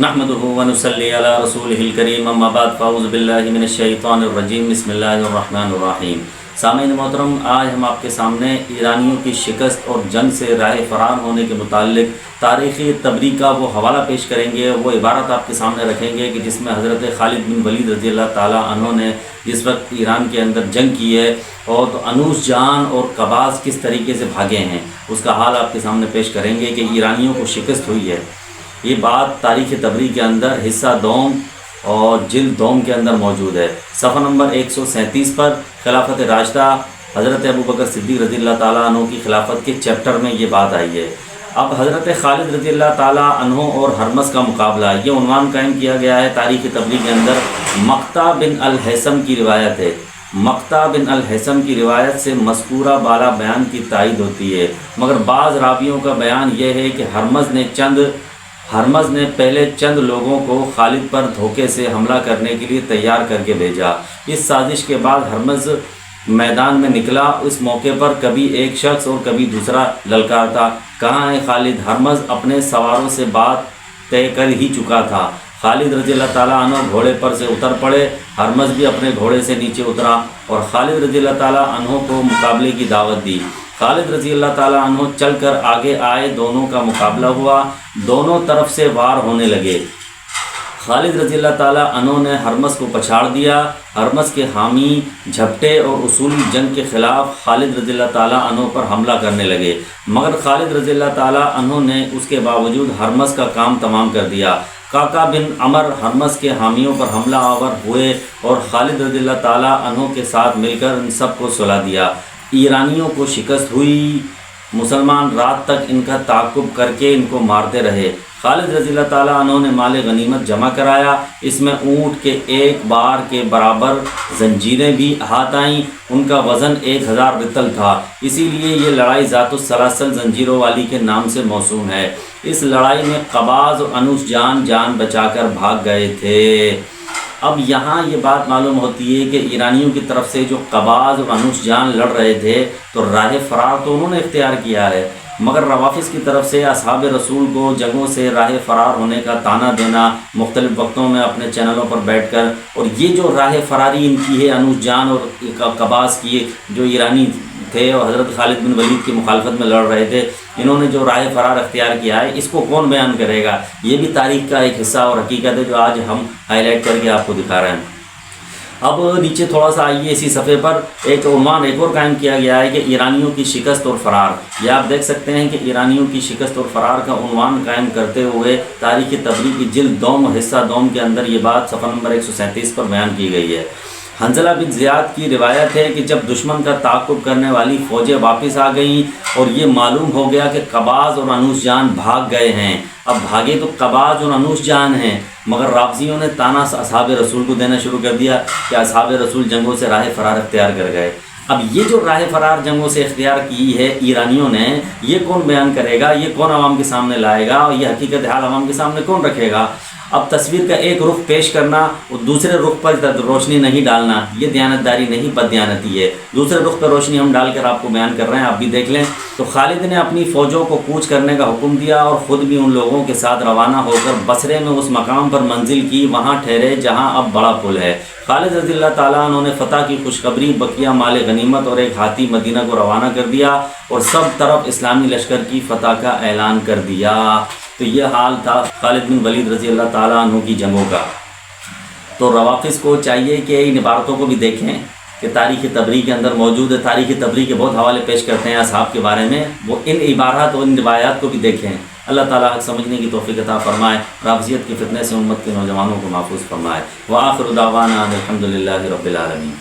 نحمدہ ونصلی علی رسولہ الکریم اما بعد فاعوذ باللہ من الشیطان الرجیم بسم اللہ الرحمن الرحیم۔ سامعین محترم، آج ہم آپ کے سامنے ایرانیوں کی شکست اور جنگ سے راہ فرار ہونے کے متعلق تاریخی تبری کا وہ حوالہ پیش کریں گے، وہ عبارت آپ کے سامنے رکھیں گے کہ جس میں حضرت خالد بن ولید رضی اللہ تعالیٰ عنہ نے جس وقت ایران کے اندر جنگ کی ہے اور تو انوس جان اور قباز کس طریقے سے بھاگے ہیں، اس کا حال آپ کے سامنے پیش کریں گے کہ ایرانیوں کو شکست ہوئی ہے۔ یہ بات تاریخ تبری کے اندر حصہ دوم اور جلد دوم کے اندر موجود ہے۔ صفحہ نمبر 137 پر خلافت راشدہ حضرت ابوبکر صدیق رضی اللہ تعالیٰ عنہ کی خلافت کے چیپٹر میں یہ بات آئی ہے۔ اب حضرت خالد رضی اللہ تعالیٰ عنہ اور ہرمز کا مقابلہ، یہ عنوان قائم کیا گیا ہے تاریخ تبری کے اندر۔ مقطع بن الحیثم کی روایت ہے، مقطع بن الحیثم کی روایت سے مذکورہ بالا بیان کی تائید ہوتی ہے، مگر بعض راویوں کا بیان یہ ہے کہ ہرمز نے پہلے چند لوگوں کو خالد پر دھوکے سے حملہ کرنے کے لیے تیار کر کے بھیجا۔ اس سازش کے بعد ہرمز میدان میں نکلا۔ اس موقع پر کبھی ایک شخص اور کبھی دوسرا للکارتا، کہاں ہے خالد؟ ہرمز اپنے سواروں سے بات طے کر ہی چکا تھا۔ خالد رضی اللہ تعالیٰ عنہ گھوڑے پر سے اتر پڑے، ہرمز بھی اپنے گھوڑے سے نیچے اترا اور خالد رضی اللہ تعالیٰ عنہ کو مقابلے کی دعوت دی۔ خالد رضی اللہ تعالیٰ عنہ چل کر آگے آئے، دونوں کا مقابلہ ہوا، دونوں طرف سے وار ہونے لگے۔ خالد رضی اللہ تعالیٰ عنہ نے ہرمز کو پچھاڑ دیا۔ ہرمز کے حامی جھپٹے اور اصولی جنگ کے خلاف خالد رضی اللہ تعالیٰ عنہ پر حملہ کرنے لگے، مگر خالد رضی اللہ تعالیٰ عنہ نے اس کے باوجود ہرمز کا کام تمام کر دیا۔ قعقاع بن عمر ہرمز کے حامیوں پر حملہ آور ہوئے اور خالد رضی اللہ تعالیٰ عنہ کے ساتھ مل کر ان سب کو سلا دیا۔ ایرانیوں کو شکست ہوئی، مسلمان رات تک ان کا تعاقب کر کے ان کو مارتے رہے۔ خالد رضی اللہ تعالیٰ عنہ نے مال غنیمت جمع کرایا، اس میں اونٹ کے ایک بار کے برابر زنجیریں بھی ہاتھ آئیں، ان کا وزن 1000 رطل تھا، اسی لیے یہ لڑائی ذات السلاسل زنجیروں والی کے نام سے موسوم ہے۔ اس لڑائی میں قباز اور انوس جان بچا کر بھاگ گئے تھے۔ اب یہاں یہ بات معلوم ہوتی ہے کہ ایرانیوں کی طرف سے جو قباز اور انوس جان لڑ رہے تھے تو راہ فرار تو انہوں نے اختیار کیا ہے، مگر روافظ کی طرف سے اصحاب رسول کو جنگوں سے راہ فرار ہونے کا طعنہ دینا مختلف وقتوں میں اپنے چینلوں پر بیٹھ کر، اور یہ جو راہ فراری ان کی ہے انوس جان اور قباز کی، جو ایرانی تھے اور حضرت خالد بن ولید کی مخالفت میں لڑ رہے تھے، انہوں نے جو راہ فرار اختیار کیا ہے اس کو کون بیان کرے گا؟ یہ بھی تاریخ کا ایک حصہ اور حقیقت ہے جو آج ہم ہائی لائٹ کر کے آپ کو دکھا رہے ہیں۔ اب نیچے تھوڑا سا آئیے، اسی صفحے پر ایک عنوان ایک اور قائم کیا گیا ہے کہ ایرانیوں کی شکست اور فرار۔ یہ آپ دیکھ سکتے ہیں کہ ایرانیوں کی شکست اور فرار کا عنوان قائم کرتے ہوئے تاریخ تبری کی جلد دوم حصہ دوم کے اندر یہ بات صفحہ نمبر 137 پر بیان کی گئی ہے۔ حنظلہ بن زیاد کی روایت ہے کہ جب دشمن کا تعاقب کرنے والی فوجیں واپس آ گئیں اور یہ معلوم ہو گیا کہ قباز اور انوس جان بھاگ گئے ہیں، اب بھاگے تو قباز اور انوس جان ہیں، مگر رافضیوں نے طعنہ اصحاب رسول کو دینا شروع کر دیا کہ اصحاب رسول جنگوں سے راہ فرار اختیار کر گئے۔ اب یہ جو راہ فرار جنگوں سے اختیار کی ہے ایرانیوں نے، یہ کون بیان کرے گا؟ یہ کون عوام کے سامنے لائے گا؟ اور یہ حقیقت حال عوام کے سامنے کون رکھے گا؟ اب تصویر کا ایک رخ پیش کرنا اور دوسرے رخ پر روشنی نہیں ڈالنا، یہ دیانتداری نہیں، بددیانتی ہے۔ دوسرے رخ پر روشنی ہم ڈال کر آپ کو بیان کر رہے ہیں، آپ بھی دیکھ لیں۔ تو خالد نے اپنی فوجوں کو کوچ کرنے کا حکم دیا اور خود بھی ان لوگوں کے ساتھ روانہ ہو کر بصرے میں اس مقام پر منزل کی، وہاں ٹھہرے جہاں اب بڑا پل ہے۔ خالد رضی اللہ تعالیٰ عنہ نے فتح کی خوشخبری، بقیہ مال غنیمت اور ایک ہاتھی مدینہ کو روانہ کر دیا اور سب طرف اسلامی لشکر کی فتح کا اعلان کر دیا۔ تو یہ حال تھا خالد بن ولید رضی اللہ تعالیٰ عنہ کی جنگوں کا۔ تو روافظ کو چاہیے کہ ان عبارتوں کو بھی دیکھیں کہ تاریخ تبری کے اندر موجود ہے۔ تاریخ تبری کے بہت حوالے پیش کرتے ہیں اصحاب کے بارے میں، وہ ان عبارات اور ان روایات کو بھی دیکھیں۔ اللہ تعالیٰ حق سمجھنے کی توفیق عطا فرمائے، رافضیت کے فتنے سے امت کے نوجوانوں کو محفوظ فرمائے۔ وآخر دعوانا الحمد للہ رب العالمین۔